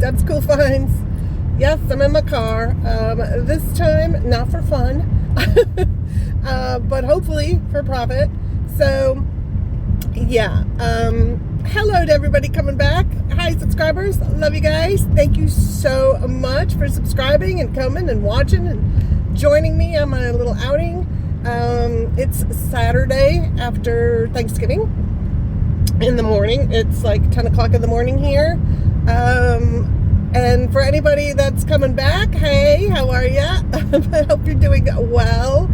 Deb's Cool Finds. Yes, I'm in my car. This time, not for fun, but hopefully for profit. So, yeah. Hello to everybody coming back. Hi, subscribers. Love you guys. Thank you so much for subscribing and coming and watching and joining me on my little outing. It's Saturday after Thanksgiving in the morning. It's like 10 o'clock in the morning here. And for anybody that's coming back, hey, how are ya? I hope you're doing well.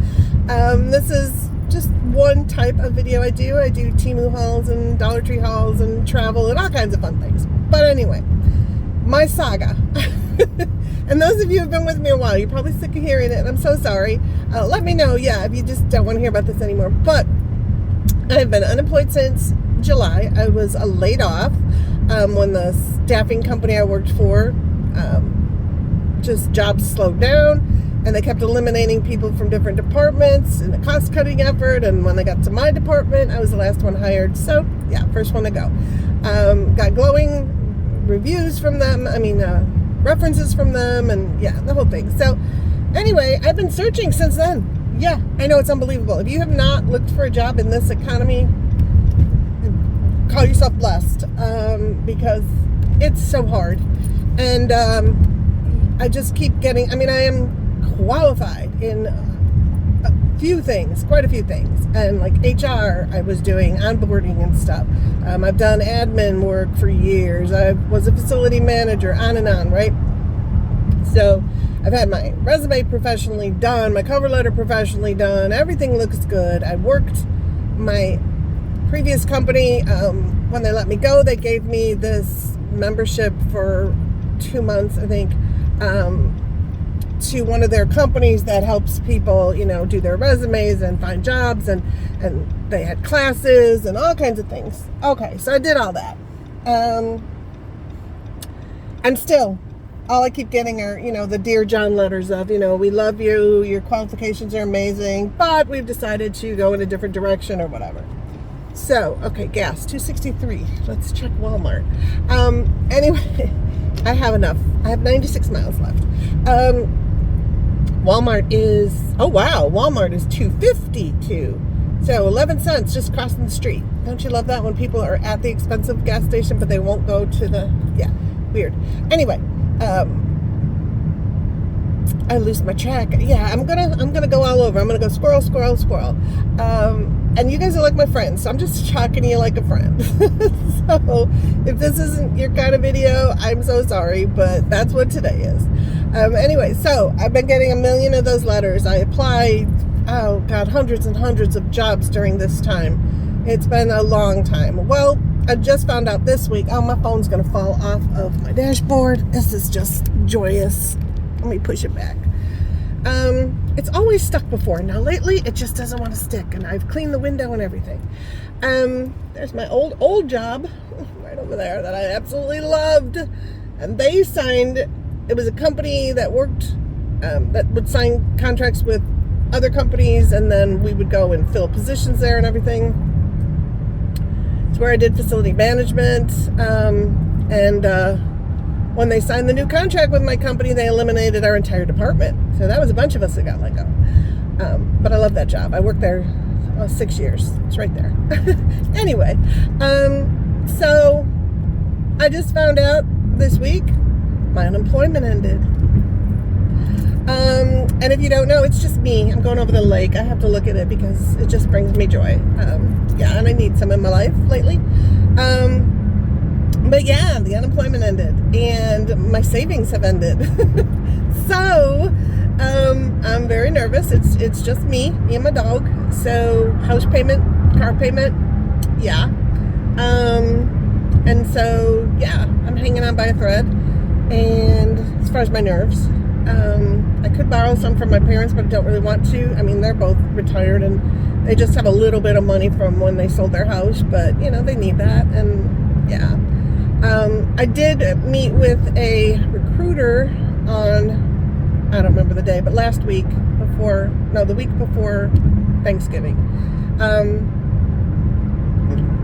This is just one type of video I do. I do Temu hauls and Dollar Tree hauls and travel and all kinds of fun things. But anyway, my saga. And those of you who have been with me a while, you're probably sick of hearing it, and I'm so sorry. Let me know, if you just don't want to hear about this anymore. But I've been unemployed since July. I was laid off when the staffing company I worked for, just jobs slowed down, and they kept eliminating people from different departments in a cost-cutting effort. And when they got to my department, I was the last one hired. So, first one to go. Got glowing reviews from them. References from them, and the whole thing. So anyway, I've been searching since then. I know, it's unbelievable. If you have not looked for a job in this economy, call yourself blessed, because it's so hard. And I just keep getting, I am qualified in quite a few things, and like HR, I was doing onboarding and stuff. I've done admin work for years. I was a facility manager, on and on, right? So I've had my resume professionally done, my cover letter professionally done. Everything looks good. I worked my previous company. When they let me go, they gave me this membership for 2 months, I think, to one of their companies that helps people, do their resumes and find jobs, and they had classes and all kinds of things. Okay, so I did all that. And still, all I keep getting are, the Dear John letters of, we love you, your qualifications are amazing, but we've decided to go in a different direction or whatever. So, okay, gas, $2.63. Let's check Walmart. Anyway, I have enough. I have 96 miles left. Walmart is $2.52. So 11 cents just crossing the street. Don't you love that when people are at the expensive gas station, but they won't go to the, weird. Anyway, I lose my track. I'm gonna go all over. I'm gonna go squirrel. And you guys are like my friends, so I'm just talking to you like a friend. So if this isn't your kind of video, I'm so sorry, but that's what today is. Anyway, so I've been getting a million of those letters. I applied, hundreds and hundreds of jobs during this time. It's been a long time. Well, I just found out this week, my phone's gonna fall off of my dashboard. This is just joyous. Let me push it back. It's always stuck before. Now lately it just doesn't want to stick, and I've cleaned the window and everything. There's my old job right over there that I absolutely loved, and they signed, it was a company that worked, that would sign contracts with other companies, and then we would go and fill positions there and everything. It's where I did facility management, when they signed the new contract with my company, they eliminated our entire department. So that was a bunch of us that got let go. But I love that job. I worked there 6 years. It's right there. Anyway, so I just found out this week my unemployment ended. And if you don't know, it's just me. I'm going over the lake. I have to look at it because it just brings me joy. And I need some in my life lately. But the unemployment ended, and my savings have ended. So, I'm very nervous. It's just me and my dog. So, house payment, car payment, and so, I'm hanging on by a thread. And as far as my nerves, I could borrow some from my parents, but I don't really want to. They're both retired, and they just have a little bit of money from when they sold their house, but, they need that, and, I did meet with a recruiter on, I don't remember the day, but the week before Thanksgiving.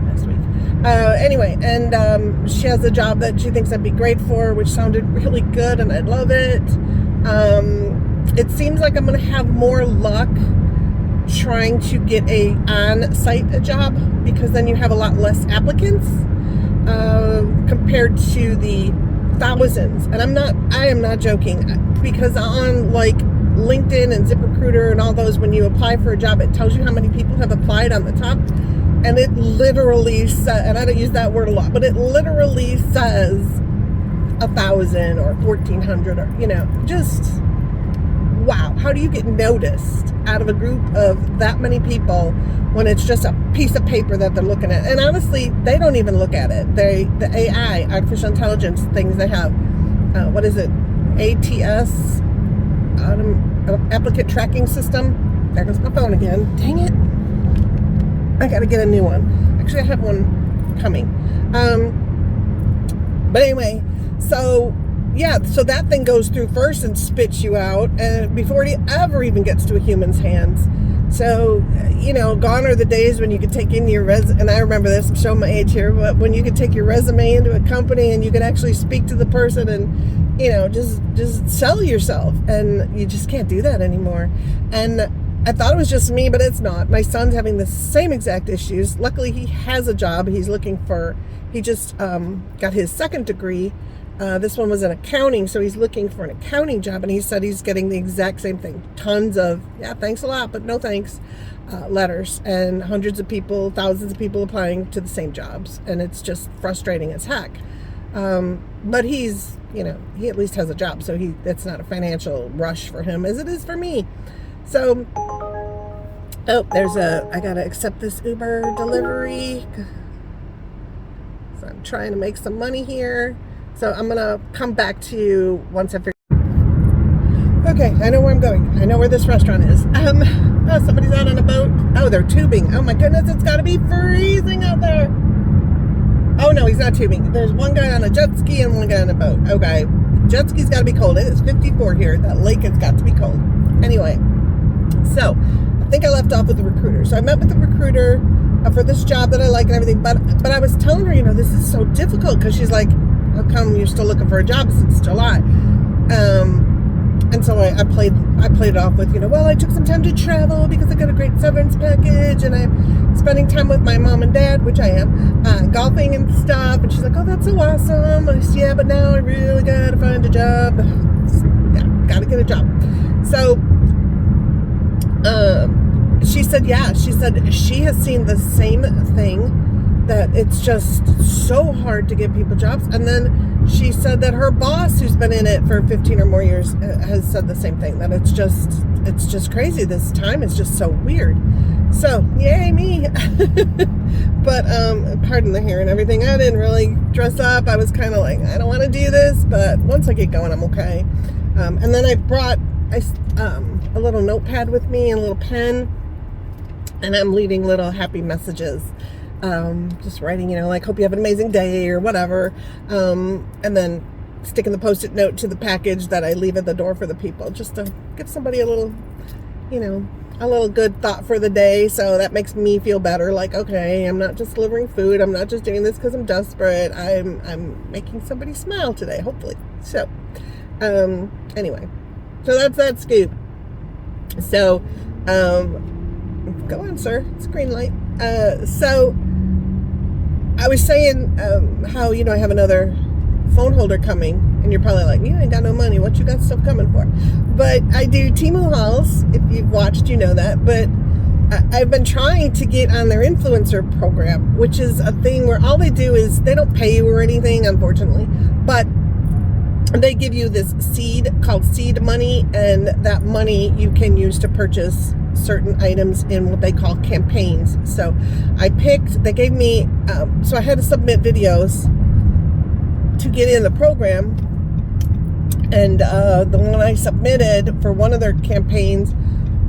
Last week. Anyway, and she has a job that she thinks I'd be great for, which sounded really good, and I'd love it. It seems like I'm going to have more luck trying to get a on-site job, because then you have a lot less applicants compared to the thousands. And I am not joking, because on like LinkedIn and ZipRecruiter and all those, when you apply for a job, it tells you how many people have applied on the top. And it literally says, and I don't use that word a lot, but it literally says 1,000 or 1,400, or, just, wow. How do you get noticed out of a group of that many people when it's just a piece of paper that they're looking at? And honestly, they don't even look at it. The AI, artificial intelligence things they have, what is it? ATS, applicant tracking system. There goes my phone again. Dang it. I gotta get a new one. Actually, I have one coming. But anyway, so yeah, so that thing goes through first and spits you out, and before it ever even gets to a human's hands. So, gone are the days when you could take in your resume, and I remember this, I'm showing my age here, but when you could take your resume into a company and you could actually speak to the person and, just sell yourself, and you just can't do that anymore. And I thought it was just me, but it's not. My son's having the same exact issues. Luckily, he has a job. He just got his second degree. This one was in accounting, so he's looking for an accounting job, and he said he's getting the exact same thing. Tons of, yeah, thanks a lot, but no thanks, letters, and hundreds of people, thousands of people applying to the same jobs, and it's just frustrating as heck. But he's, he at least has a job, so it's not a financial rush for him as it is for me. So, I gotta accept this Uber delivery. So I'm trying to make some money here. So I'm gonna come back to you once I figure. Okay, I know where I'm going. I know where this restaurant is. Oh, somebody's out on a boat. Oh, they're tubing. Oh my goodness, it's gotta be freezing out there. Oh no, he's not tubing. There's one guy on a jet ski and one guy on a boat. Okay, jet ski's gotta be cold. It is 54 here. That lake has got to be cold. Anyway. So, I think I left off with the recruiter. So I met with the recruiter for this job that I like and everything. But I was telling her, this is so difficult, because she's like, how come you're still looking for a job since July? And so I played it off with, well, I took some time to travel because I got a great severance package, and I'm spending time with my mom and dad, which I am, golfing and stuff. And she's like, oh, that's so awesome. I said, yeah, but now I really got to find a job. Yeah, got to get a job. So she said, she has seen the same thing, that it's just so hard to get people jobs. And then she said that her boss, who's been in it for 15 or more years, has said the same thing, that it's just crazy. This time is just so weird. So, yay me. But, pardon the hair and everything. I didn't really dress up. I was kind of like, I don't want to do this, but once I get going, I'm okay. And then I brought a little notepad with me and a little pen, and I'm leaving little happy messages, just writing, like, hope you have an amazing day or whatever, and then sticking the Post-it note to the package that I leave at the door for the people, just to give somebody a little, a little good thought for the day. So that makes me feel better, like, okay, I'm not just delivering food, I'm not just doing this because I'm desperate, I'm making somebody smile today, hopefully. So anyway, so that's that scoop. So go on, sir, it's green light. So I was saying how, I have another phone holder coming, and you're probably like, you ain't got no money, what you got stuff coming for? But I do Temu hauls. If you've watched, you know that. But I've been trying to get on their influencer program, which is a thing where all they do is, they don't pay you or anything, unfortunately, but they give you this seed called seed money, and that money you can use to purchase certain items in what they call campaigns. So they gave me, so I had to submit videos to get in the program, and the one I submitted for one of their campaigns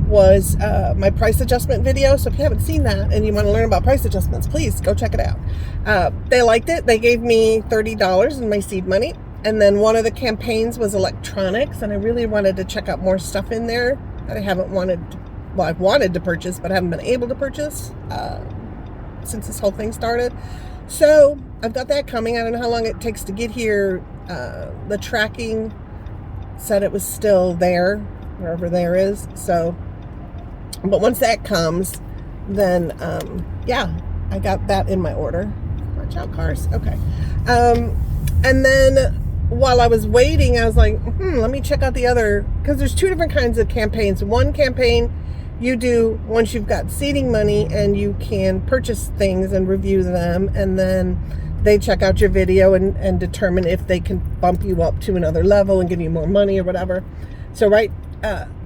was my price adjustment video. So if you haven't seen that and you want to learn about price adjustments, please go check it out. They liked it. They gave me $30 in my seed money. And then one of the campaigns was electronics, and I really wanted to check out more stuff in there that I've wanted to purchase, but haven't been able to purchase since this whole thing started. So I've got that coming. I don't know how long it takes to get here. The tracking said it was still there, wherever there is. So, but once that comes, then, yeah, I got that in my order. Watch out, cars. Okay. And then while I was waiting, I was like, let me check out the other, because there's two different kinds of campaigns. One campaign you do once you've got seeding money and you can purchase things and review them, and then they check out your video and determine if they can bump you up to another level and give you more money or whatever. So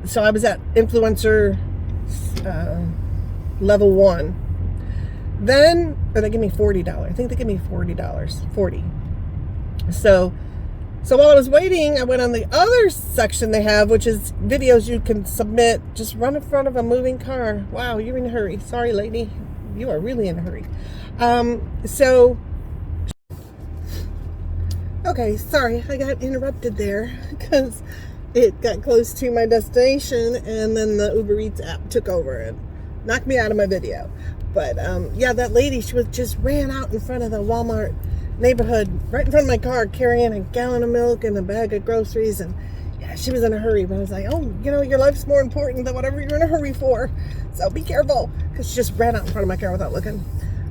so I was at influencer level 1. Then, or they give me $40. I think they give me $40. 40. So while I was waiting, I went on the other section they have, which is videos you can submit. Just run in front of a moving car. Wow, you're in a hurry. Sorry, lady. You are really in a hurry. Okay, sorry, I got interrupted there because it got close to my destination, and then the UberEats app took over and knocked me out of my video. But yeah, that lady, she just ran out in front of the Walmart neighborhood, right in front of my car, carrying a gallon of milk and a bag of groceries. And yeah, she was in a hurry, but I was like, oh, your life's more important than whatever you're in a hurry for, so be careful, because she just ran out in front of my car without looking.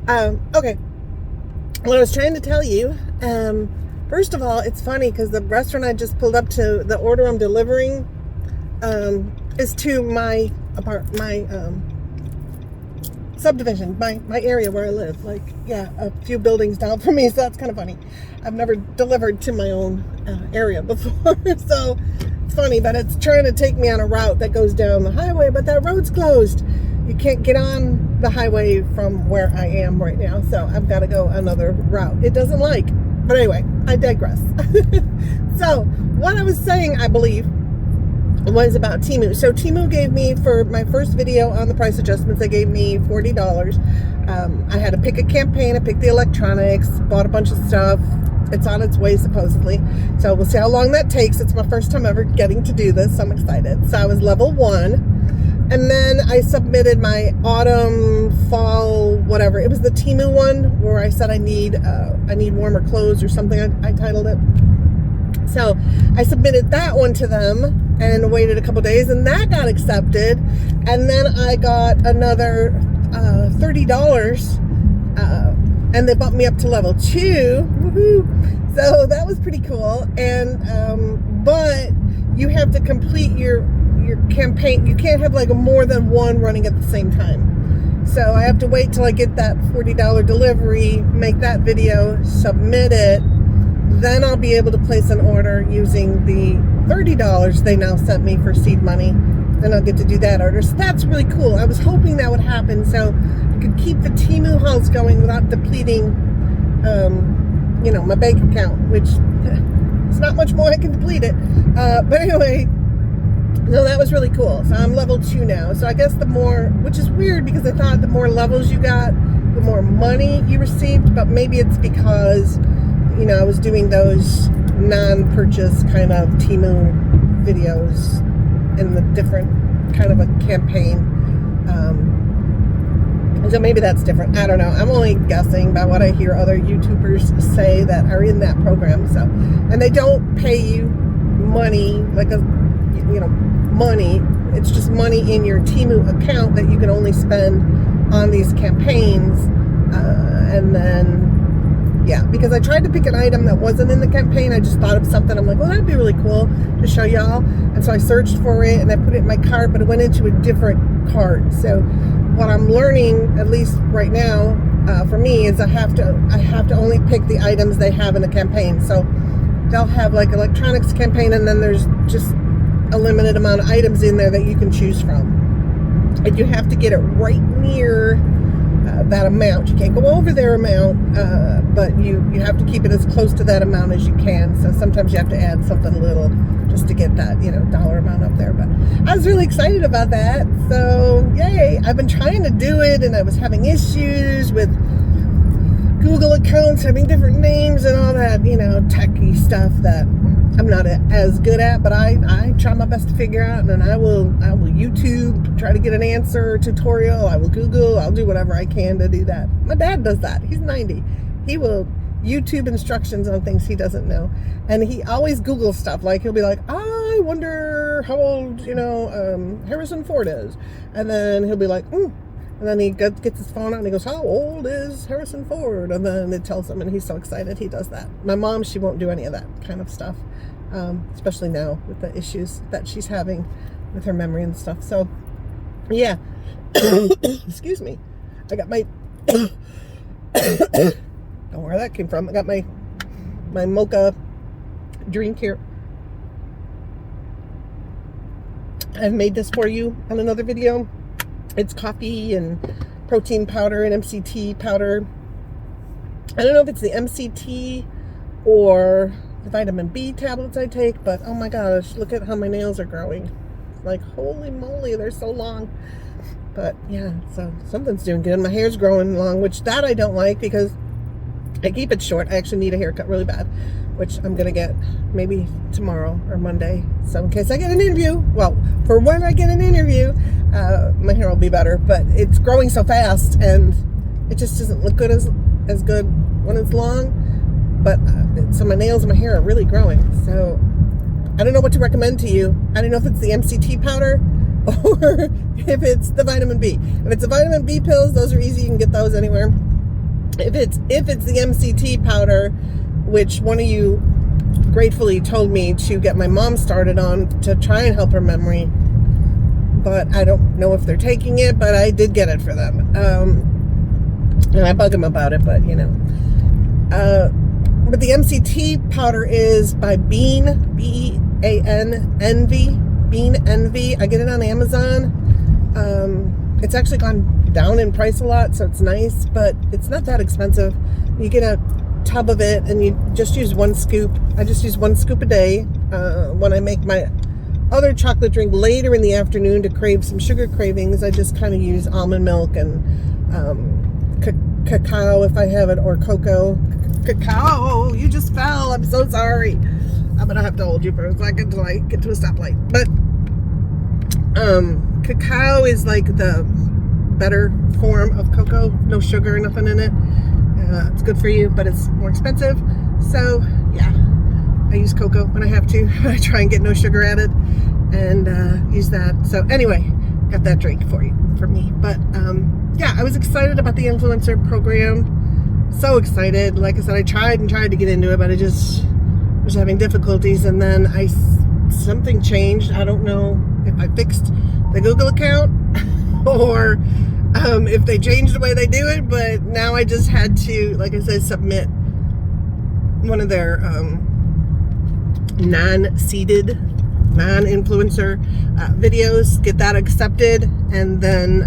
Okay, what I was trying to tell you, first of all, it's funny because the restaurant I just pulled up to, the order I'm delivering is to my subdivision, my area where I live, like, yeah, a few buildings down from me. So that's kind of funny. I've never delivered to my own area before, so it's funny. But it's trying to take me on a route that goes down the highway, but that road's closed. You can't get on the highway from where I am right now, so I've got to go another route. It doesn't like. But anyway, I digress. So what I was saying, I believe, was about Temu. So Temu gave me, for my first video on the price adjustments, they gave me $40. I had to pick a campaign. I picked the electronics, bought a bunch of stuff. It's on its way, supposedly. So we'll see how long that takes. It's my first time ever getting to do this. So I'm excited. So I was level 1. And then I submitted my autumn, fall, whatever. It was the Temu one where I said I need warmer clothes or something. I titled it. So I submitted that one to them and waited a couple days, and that got accepted. And then I got another $30, and they bumped me up to level 2. Woohoo! So that was pretty cool. And but you have to complete your campaign. You can't have like more than one running at the same time. So I have to wait till I get that $40 delivery, make that video, submit it. Then I'll be able to place an order using the $30 they now sent me for seed money. Then I'll get to do that order. So that's really cool. I was hoping that would happen so I could keep the Temu hauls going without depleting, my bank account, which it's not much more. I can deplete it. But anyway, no, that was really cool. So I'm level 2 now. So I guess the more, which is weird because I thought the more levels you got, the more money you received. But maybe it's because, I was doing those non-purchase kind of Temu videos in the different kind of a campaign. So maybe that's different. I don't know. I'm only guessing by what I hear other YouTubers say that are in that program. So, and they don't pay you money, like money. It's just money in your Temu account that you can only spend on these campaigns. And then, yeah, because I tried to pick an item that wasn't in the campaign. I just thought of something. I'm like, well, that'd be really cool to show y'all. And so I searched for it and I put it in my cart, but it went into a different cart. So what I'm learning, at least right now, for me, is I have to only pick the items they have in the campaign. So they'll have like electronics campaign, and then there's just a limited amount of items in there that you can choose from. And you have to get it right near that amount. You can't go over their amount, but you have to keep it as close to that amount as you can. So sometimes you have to add something little just to get that, dollar amount up there. But I was really excited about that. So yay. I've been trying to do it, and I was having issues with Google accounts having different names and all that, techie stuff that I'm not as good at, but I try my best to figure out, and I will YouTube, try to get an answer tutorial. I will Google, I'll do whatever I can to do that. My dad does that. He's 90. He will YouTube instructions on things he doesn't know. And he always Googles stuff. Like, he'll be like, I wonder how old, Harrison Ford is. And then he'll be like, And then he gets his phone out and he goes, how old is Harrison Ford? And then it tells him, and he's so excited he does that. My mom, she won't do any of that kind of stuff, especially now with the issues that she's having with her memory and stuff. So, yeah. Excuse me. I got my... Don't know where that came from. I got my mocha drink here. I've made this for you on another video. It's coffee and protein powder and MCT powder. I don't know if it's the MCT or the vitamin B tablets I take, but oh my gosh, look at how my nails are growing. Like, holy moly, they're so long. But yeah, so something's doing good. My hair's growing long, which that I don't like because I keep it short. I actually need a haircut really bad, which I'm going to get maybe tomorrow or Monday. So in case I get an interview, well, for when I get an interview, my hair will be better. But it's growing so fast and it just doesn't look good as good when it's long. But so my nails and my hair are really growing. So I don't know what to recommend to you. I don't know if it's the MCT powder or if it's the vitamin B. If it's the vitamin B pills, those are easy. You can get those anywhere. If it's the MCT powder, which one of you gratefully told me to get my mom started on to try and help her memory, but I don't know if they're taking it, but I did get it for them. And I bug them about it, but but the MCT powder is by Bean, B-E-A-N-N-V, Bean Envy. I get it on Amazon. It's actually gone down in price a lot, so it's nice, but it's not that expensive. You get a tub of it and you just use 1 scoop. I just use 1 scoop a day when I make my other chocolate drink later in the afternoon to crave some sugar cravings. I just kind of use almond milk and cacao if I have it, or cocoa. Cacao, you just fell. I'm so sorry. I'm gonna have to hold you for a second till I get to a stoplight. But cacao is like the better form of cocoa. No sugar, nothing in it. It's good for you, but it's more expensive. So yeah, I use cocoa when I have to. I try and get no sugar added and use that. So anyway, got that drink for me. But yeah, I was excited about the influencer program. So excited. Like I said, I tried to get into it, but I just was having difficulties, and then something changed. I don't know if I fixed the Google account or if they changed the way they do it, but now I just had to, like I said, submit one of their non-seeded, non-influencer videos, get that accepted, and then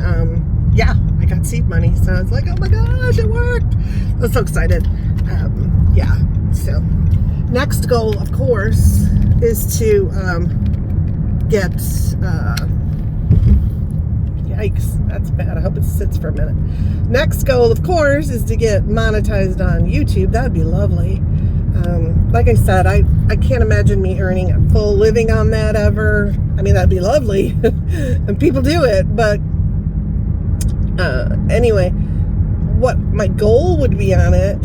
yeah, I got seed money. So I was like, oh my gosh, it worked. I was so excited. Yeah, so next goal, of course, is to get yikes, that's bad. I hope it sits for a minute. Next goal, of course, is to get monetized on YouTube. That'd be lovely. Like I said, I can't imagine me earning a full living on that ever. I mean, that'd be lovely. And people do it, but anyway, what my goal would be on it,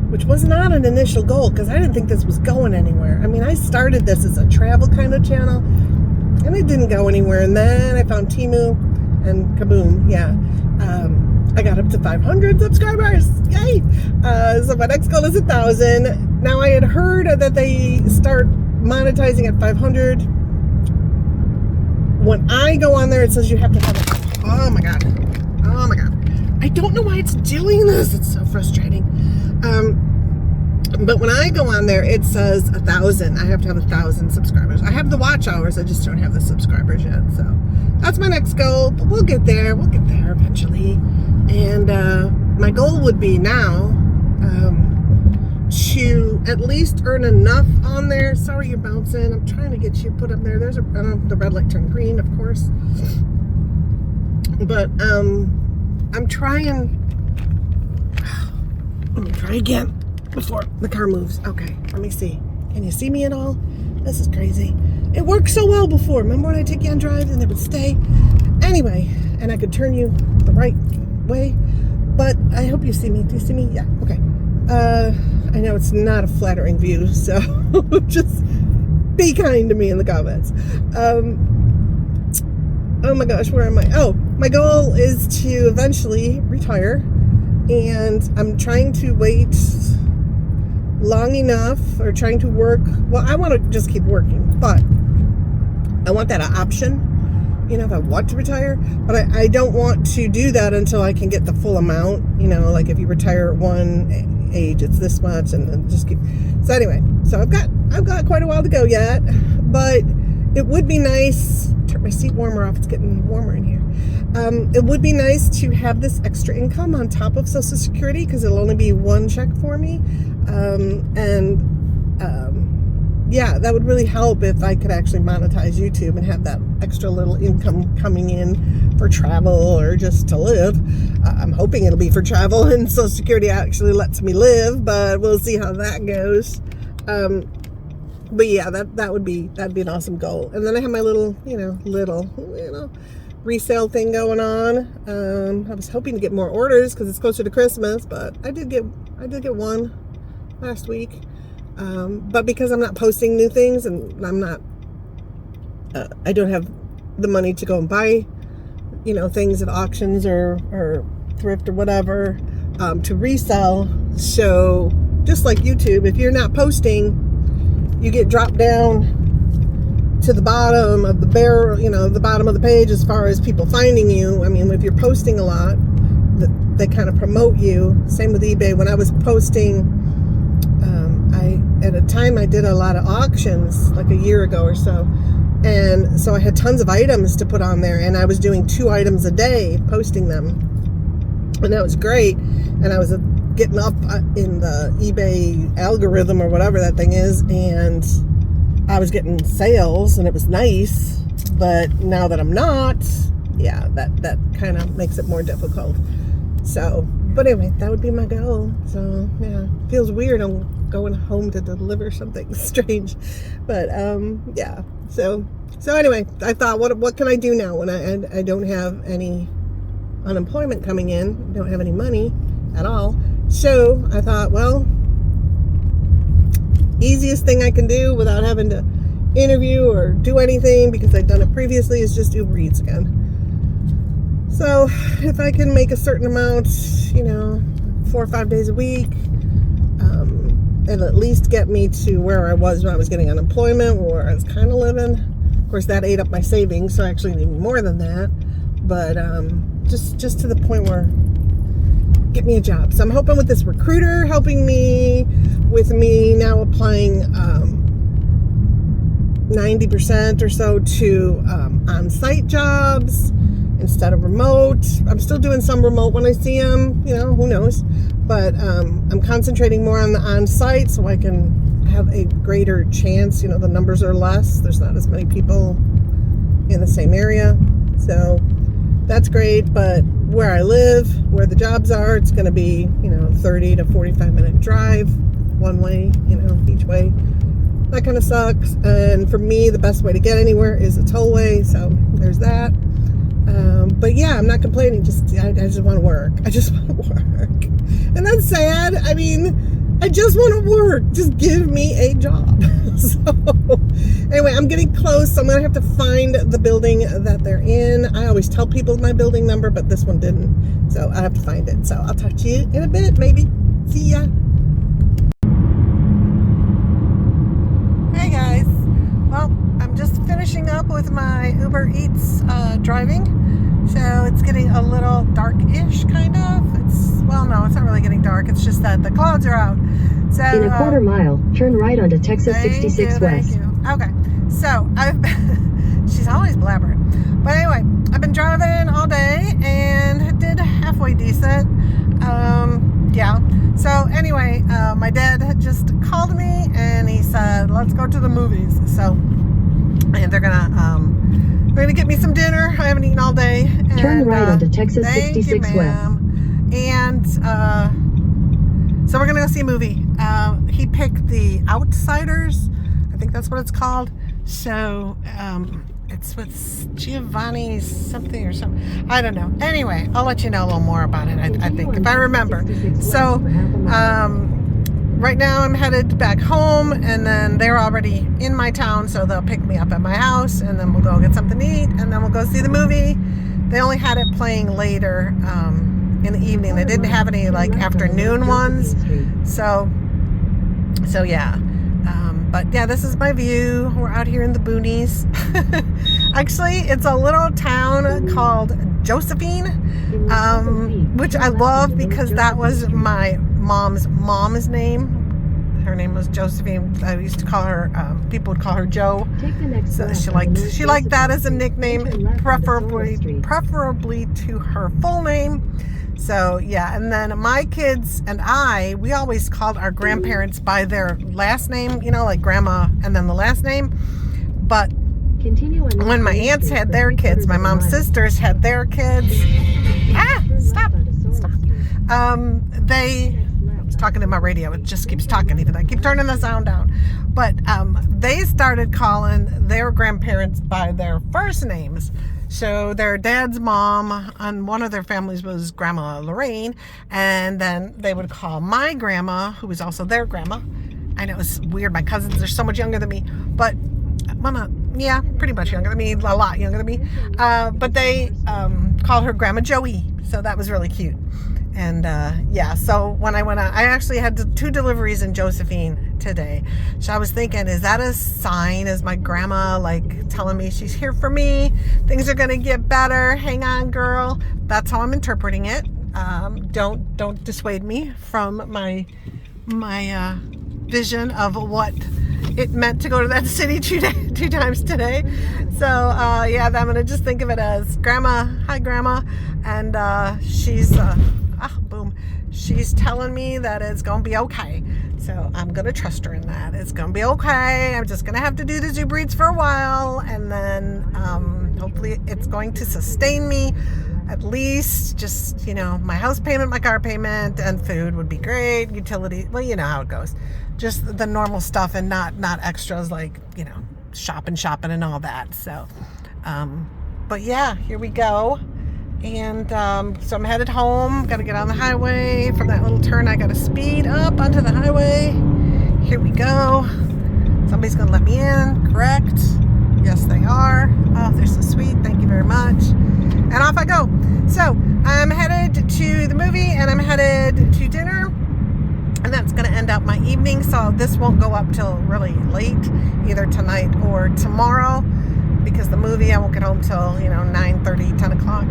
which was not an initial goal because I didn't think this was going anywhere. I mean, I started this as a travel kind of channel and it didn't go anywhere. And then I found Temu and kaboom, yeah. I got up to 500 subscribers. Yay! So my next goal is 1,000. Now I had heard that they start monetizing at 500. When I go on there, it says you have to have it. Oh my god. Oh my god. I don't know why it's doing this. It's so frustrating. But when I go on there, it says 1,000. I have to have 1,000 subscribers. I have the watch hours. I just don't have the subscribers yet. So that's my next goal. But we'll get there. We'll get there eventually. And my goal would be now to at least earn enough on there. Sorry, you're bouncing. I'm trying to get you put up there. There's the red light turned green, of course. But I'm trying. Let me try again before the car moves. Okay, let me see. Can you see me at all? This is crazy. It worked so well before. Remember when I take you on drives and it would stay? Anyway, and I could turn you the right way. But I hope you see me. Do you see me? Yeah, okay. I know it's not a flattering view, so just be kind to me in the comments. Oh my gosh, where am I? Oh, my goal is to eventually retire, and I'm trying to wait long enough, or trying to work. Well, I want to just keep working, but I want that option, if I want to retire, but I don't want to do that until I can get the full amount, like if you retire at one age, it's this much, and then just keep. So anyway, so I've got quite a while to go yet, but it would be nice. Turn my seat warmer off. It's getting warmer in here. It would be nice to have this extra income on top of Social Security, because it'll only be one check for me, yeah, that would really help if I could actually monetize YouTube and have that extra little income coming in for travel or just to live. I'm hoping it'll be for travel, and Social Security actually lets me live, but we'll see how that goes. But yeah, that'd be an awesome goal. And then I have my little resale thing going on. I was hoping to get more orders because it's closer to Christmas, but I did get one last week. But because I'm not posting new things, and I don't have the money to go and buy, things at auctions or thrift or whatever, to resell. So just like YouTube, if you're not posting, you get dropped down to the bottom of the barrel, the bottom of the page as far as people finding you. I mean, if you're posting a lot, they kind of promote you. Same with eBay. When I was posting, at a time I did a lot of auctions, like a year ago or so, and so I had tons of items to put on there, and I was doing 2 items a day, posting them, and that was great. And I was getting up in the eBay algorithm or whatever that thing is, and I was getting sales, and it was nice. But now that I'm not, yeah, that kind of makes it more difficult. So, but anyway, that would be my goal. So yeah, feels weird. I'm going home to deliver something strange, but yeah. So anyway, I thought, what can I do now when I don't have any unemployment coming in, don't have any money at all? So I thought, well, easiest thing I can do without having to interview or do anything, because I've done it previously, is just UberEats again. So if I can make a certain amount, 4 or 5 days a week, it'll at least get me to where I was when I was getting unemployment, where I was kind of living. Of course, that ate up my savings, so I actually need more than that. But just to the point where get me a job. So I'm hoping with this recruiter helping me with me now applying 90% or so to on-site jobs instead of remote. I'm still doing some remote when I see them, who knows. But I'm concentrating more on the on-site so I can have a greater chance. The numbers are less. There's not as many people in the same area. So that's great. But where I live, where the jobs are, it's going to be, 30 to 45 minute drive one way, each way. That kind of sucks. And for me, the best way to get anywhere is a tollway. So there's that. But yeah, I'm not complaining. I just want to work. I just want to work. And that's sad. I mean, I just want to work. Just give me a job. So anyway, I'm getting close. So I'm going to have to find the building that they're in. I always tell people my building number, but this one didn't. So I have to find it. So I'll talk to you in a bit, maybe. See ya. Hey guys. Well, I'm just finishing up with my UberEats driving. So it's getting a little dark-ish, kind of. Well, no, it's not really getting dark. It's just that the clouds are out. So in a quarter mile, turn right onto Texas 66 West. Thank you. Okay. So she's always blabbering. But anyway, I've been driving all day and did halfway decent. Yeah. So anyway, my dad had just called me and he said, let's go to the movies. So, and they're gonna get me some dinner. I haven't eaten all day. And, turn right onto Texas 66 West. And so we're gonna go see a movie. He picked The Outsiders. I think that's what it's called. So it's with Giovanni something or something. I don't know. Anyway, I'll let you know a little more about it. I think if I remember. So right now I'm headed back home, and then they're already in my town, so they'll pick me up at my house, and then we'll go get something to eat, and then we'll go see the movie. They only had it playing later in the evening. They didn't have any like afternoon ones. So yeah. But yeah, this is my view. We're out here in the boonies. Actually, it's a little town called Josephine, which I love because that was my mom's name. Her name was Josephine. I used to call her, people would call her Joe. So she liked that as a nickname, preferably to her full name. So yeah, and then my kids and we always called our grandparents by their last name, like grandma and then the last name. But when my aunts had their kids, my mom's sisters had their kids. Stop. I was talking to my radio. It just keeps talking. Even I keep turning the sound down. But they started calling their grandparents by their first names. So their dad's mom on one of their families was Grandma Lorraine, and then they would call my grandma, who was also their grandma. I know it's weird. My cousins are so much younger than me, but pretty much younger than me, a lot younger than me. But they called her Grandma Joey, so that was really cute. And so when I went out, I actually had 2 deliveries in Josephine today. So I was thinking, is that a sign? Is my grandma like telling me she's here for me? Things are gonna get better. Hang on, girl. That's how I'm interpreting it. Don't dissuade me from my vision of what it meant to go to that city 2 times today. So I'm gonna just think of it as grandma. Hi, grandma, and she's. She's telling me that it's going to be okay. So I'm going to trust her in that. It's going to be okay. I'm just going to have to do the UberEats for a while. And then hopefully it's going to sustain me. At least just, my house payment, my car payment, and food would be great. Utility, well, you know how it goes. Just the normal stuff and not extras like, shopping and all that. So, but yeah, here we go. And so I'm headed home. Got to get on the highway. From that little turn, I got to speed up onto the highway. Here we go. Somebody's going to let me in, correct? Yes, they are. Oh, they're so sweet. Thank you very much. And off I go. So I'm headed to the movie, and I'm headed to dinner. And that's going to end up my evening. So this won't go up till really late, either tonight or tomorrow. Because the movie, I won't get home till, 9:30, 10 o'clock.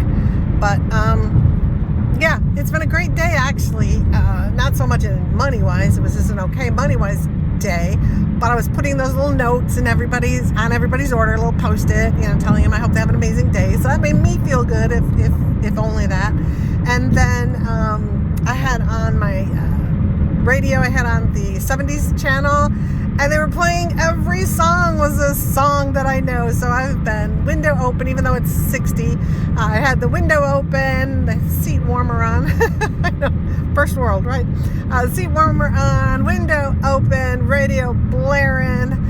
But, it's been a great day, actually. Not so much in money-wise. It was just an okay money-wise day. But I was putting those little notes on everybody's order, a little Post-it, telling them I hope they have an amazing day. So that made me feel good, if only that. And then I had on my radio, I had on the 70s channel, and they were playing every song was a song that I know. So I've been window open, even though it's 60. I had the window open, the seat warmer on. I know, first world, right? Seat warmer on, window open, radio blaring,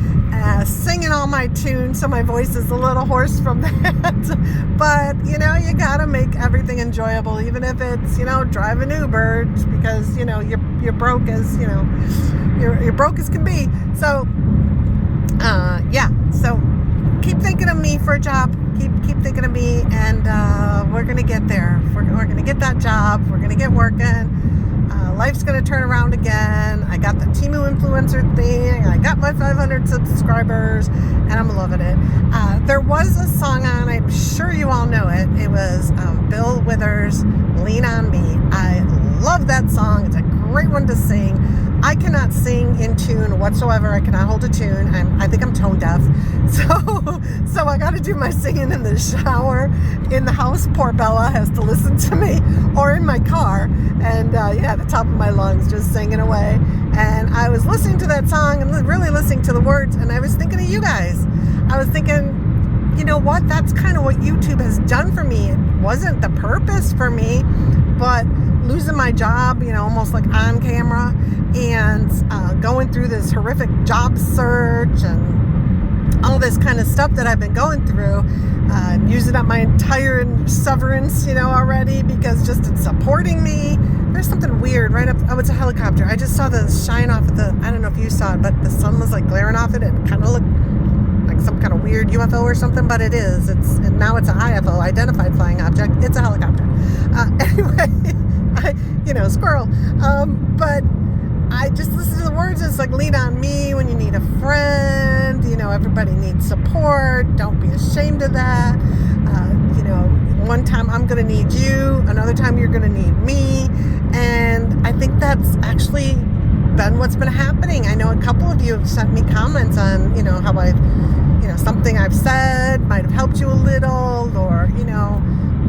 singing all my tunes. So my voice is a little hoarse from that. But, you gotta make everything enjoyable, even if it's, driving Uber, because, you're broke as, you're broke as can be. So, so keep thinking of me for a job. Keep thinking of me, and we're going to get there. We're going to get that job. We're going to get working. Life's going to turn around again. I got the Temu influencer thing. I got my 500 subscribers, and I'm loving it. There was a song on, I'm sure you all know it. It was Bill Withers' Lean On Me. I love that song. It's a great one to sing. I cannot sing in tune whatsoever. I cannot hold a tune. I think I'm tone deaf. So I got to do my singing in the shower. In the house, poor Bella has to listen to me, or in my car. And the top of my lungs, just singing away. And I was listening to that song and really listening to the words, and I was thinking of you guys. I was thinking, you know what? That's kind of what YouTube has done for me. It wasn't the purpose for me, but losing my job, almost like on camera, and going through this horrific job search and all this kind of stuff that I've been going through, using up my entire severance, already, because just it's supporting me. There's something weird weird right up. Oh, it's a helicopter. I just saw the shine off of the, I don't know if you saw it, but the sun was like glaring off it and kind of looked like some kind of weird UFO or something, but it is. And now it's an IFO, identified flying object. It's a helicopter. Anyway, squirrel. But I just listen to the words. It's like, lean on me when you need a friend. Everybody needs support. Don't be ashamed of that. One time I'm going to need you. Another time you're going to need me. And I think that's actually been what's been happening. I know a couple of you have sent me comments on, how I've, something I've said might have helped you a little, or,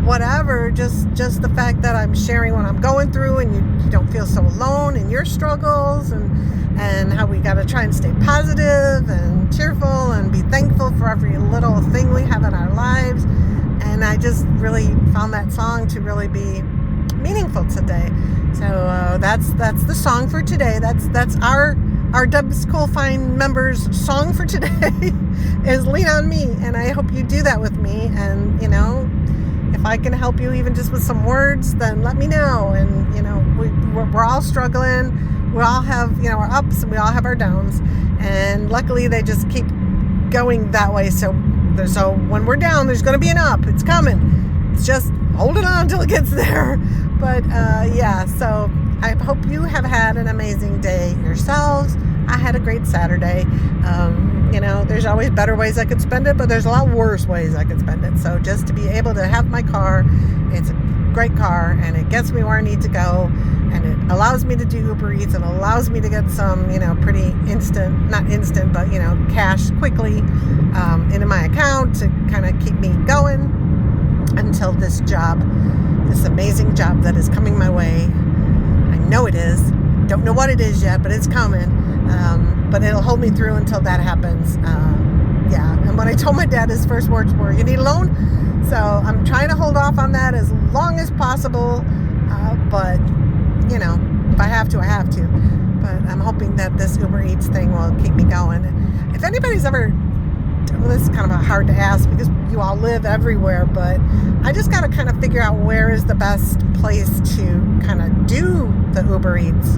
whatever. Just the fact that I'm sharing what I'm going through, and you don't feel so alone in your struggles, and how we got to try and stay positive and cheerful and be thankful for every little thing we have in our lives. And I just really found that song to really be meaningful today. So that's the song for today. That's our Dubs Cool Fine members' song for today is Lean on Me. And I hope you do that with me. And, if I can help you even just with some words, then let me know. And, we're all struggling. We all have, our ups, and we all have our downs. And luckily they just keep going that way. So when we're down, there's going to be an up. It's coming. It's just holding on until it gets there. But so I hope you have had an amazing day yourselves. I had a great Saturday. There's always better ways I could spend it, but there's a lot worse ways I could spend it. So just to be able to have my car, it's a great car, and it gets me where I need to go, and it allows me to do UberEats, and allows me to get some, pretty not instant, but, cash quickly into my account to kind of keep me going until this amazing job that is coming my way. I know it is. Don't know what it is yet, but it's coming. But it'll hold me through until that happens. And when I told my dad, his first words were, "You need a loan?" So I'm trying to hold off on that as long as possible. But, if I have to, I have to. But I'm hoping that this UberEats thing will keep me going. If anybody's ever, this is kind of hard to ask because you all live everywhere, but I just got to kind of figure out where is the best place to kind of do the UberEats,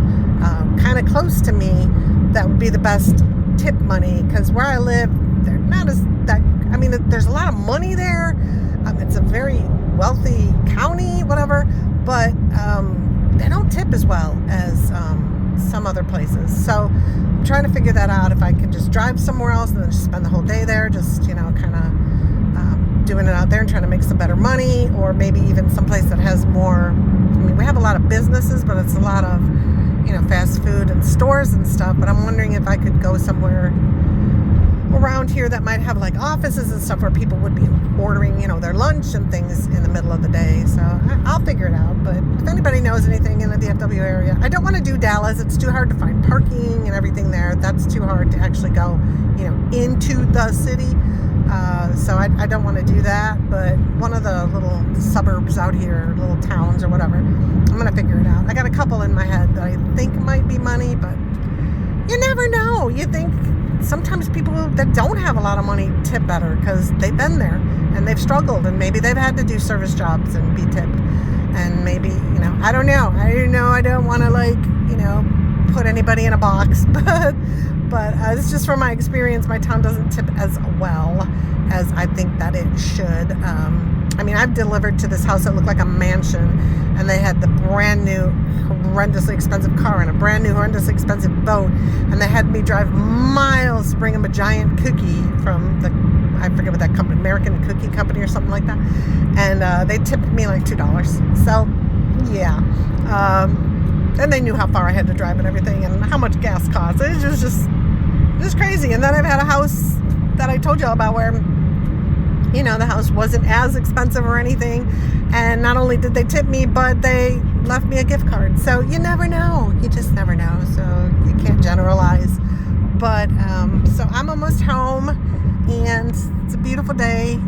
kind of close to me. That would be the best tip money, because where I live, they're not as that. I mean, there's a lot of money there. It's a very wealthy county, whatever, but they don't tip as well as some other places. So I'm trying to figure that out, if I can just drive somewhere else and then just spend the whole day there, just, kind of doing it out there and trying to make some better money, or maybe even someplace that has more. I mean, we have a lot of businesses, but it's a lot of, fast food and stores and stuff. But I'm wondering if I could go somewhere around here that might have like offices and stuff where people would be ordering, their lunch and things in the middle of the day. So I'll figure it out. But if anybody knows anything in the DFW area, I don't want to do Dallas. It's too hard to find parking and everything there. That's too hard to actually go, into the city. So I don't want to do that. But one of the little suburbs out here, little towns or whatever, I'm going to figure it out. I got a couple in my head that I think might be money, but you never know. You think sometimes people that don't have a lot of money tip better because they've been there and they've struggled, and maybe they've had to do service jobs and be tipped. And maybe, I don't know. I don't want to put anybody in a box, but it's just from my experience, my town doesn't tip as well as I think that it should. I've delivered to this house that looked like a mansion, and they had the brand new, horrendously expensive car and a brand new, horrendously expensive boat, and they had me drive miles to bring them a giant cookie from I forget what that company, American Cookie Company or something like that, and they tipped me like $2. So, yeah. And they knew how far I had to drive and everything, and how much gas costs. It was just crazy. And then I've had a house that I told you all about where, the house wasn't as expensive or anything. And not only did they tip me, but they left me a gift card. So you never know. You just never know. So you can't generalize. But, so I'm almost home, and it's a beautiful day.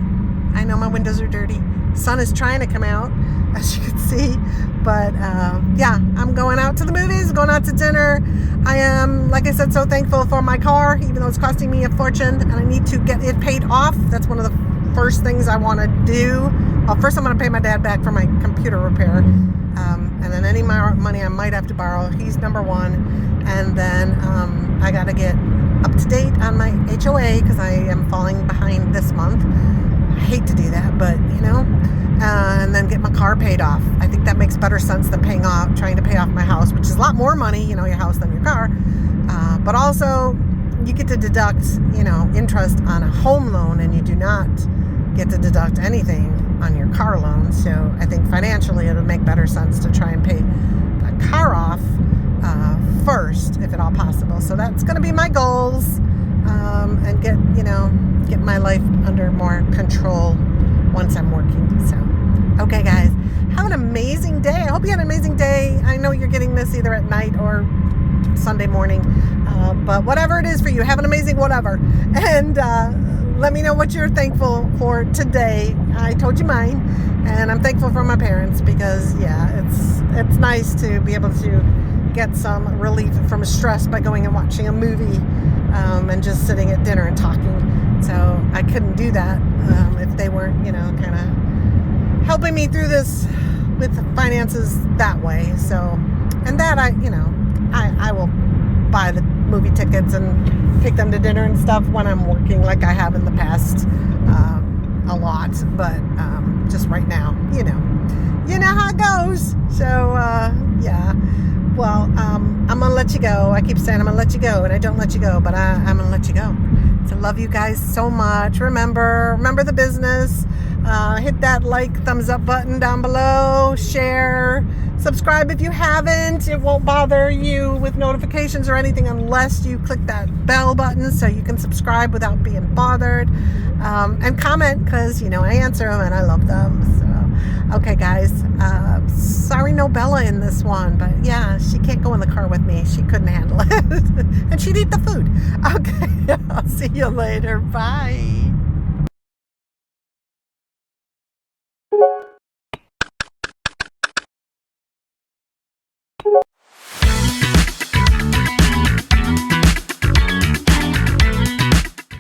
I know my windows are dirty. Sun is trying to come out, as you can see. But, I'm going out to the movies, going out to dinner. I am, like I said, so thankful for my car, even though it's costing me a fortune, and I need to get it paid off. That's one of the first things I want to do. Well, first I'm going to pay my dad back for my computer repair. and then any more money I might have to borrow, he's number one. And then I got to get up to date on my HOA because I am falling behind this month. I hate to do that, but you know, and then get my car paid off. I think that makes better sense than trying to pay off my house, which is a lot more money, you know, your house than your car. But also, you get to deduct, you know, interest on a home loan, and you do not get to deduct anything on your car loan. So I think financially it would make better sense to try and pay the car off first, if at all possible. So that's going to be my goals, and get my life under more control once I'm working. So, okay, guys, have an amazing day. I hope you had an amazing day. I know you're getting this either at night or Sunday morning, but whatever it is for you, have an amazing whatever. And let me know what you're thankful for today. I told you mine, and I'm thankful for my parents because, yeah, it's nice to be able to get some relief from stress by going and watching a movie, and just sitting at dinner and talking. So I couldn't do that if they weren't, you know, kind of helping me through this with finances that way. So, and that I will buy the movie tickets and take them to dinner and stuff when I'm working, like I have in the past, a lot. But just right now, you know how it goes. So yeah. Well, I'm gonna let you go. I keep saying I'm gonna let you go, and I don't let you go, but I'm gonna let you go. So love you guys so much. Remember the business. Hit that like, thumbs up button down below. Share, subscribe if you haven't. It won't bother you with notifications or anything unless you click that bell button, so you can subscribe without being bothered. And comment, because you know I answer them and I love them. So, okay, guys. Sorry, no Bella in this one, but yeah, she can't go in the car with me. She couldn't handle it, and she'd eat the food. Okay, I'll see you later. Bye.